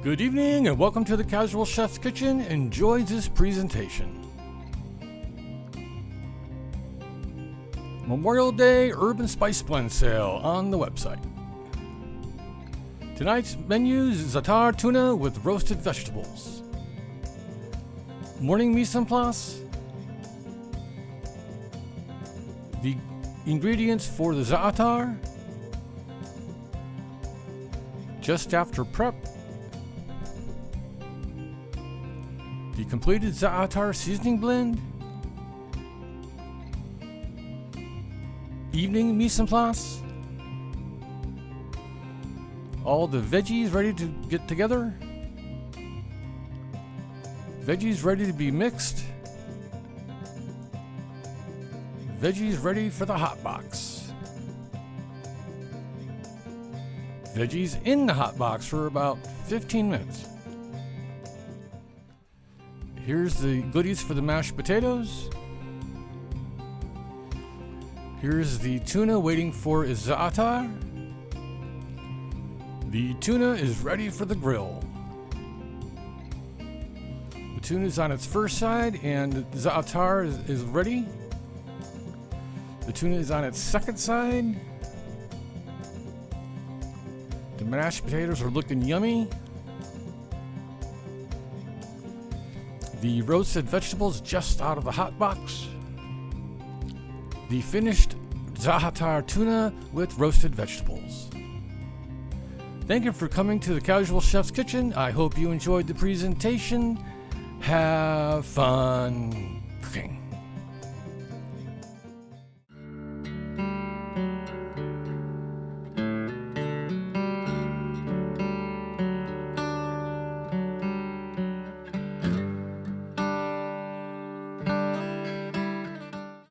Good evening and welcome to the Casual Chef's Kitchen. Enjoy this presentation. Memorial Day Herb and Spice Blend Sale on the website. Tonight's menu is Za'atar Tuna with roasted vegetables. Morning mise en place. The ingredients for the Za'atar. Just after prep. The completed Za'atar seasoning blend. Evening mise en place. All the veggies ready to get together. Veggies ready to be mixed. Veggies ready for the hot box. Veggies in the hot box for about 15 minutes. Here's the goodies for the mashed potatoes. Here's the tuna waiting for its Za'atar. The tuna is ready for the grill. The tuna is on its first side and the Za'atar is ready. The tuna is on its second side. The mashed potatoes are looking yummy. The roasted vegetables just out of the hot box. The finished Za'atar tuna with roasted vegetables. Thank you for coming to the Casual Chef's Kitchen. I hope you enjoyed the presentation. Have fun.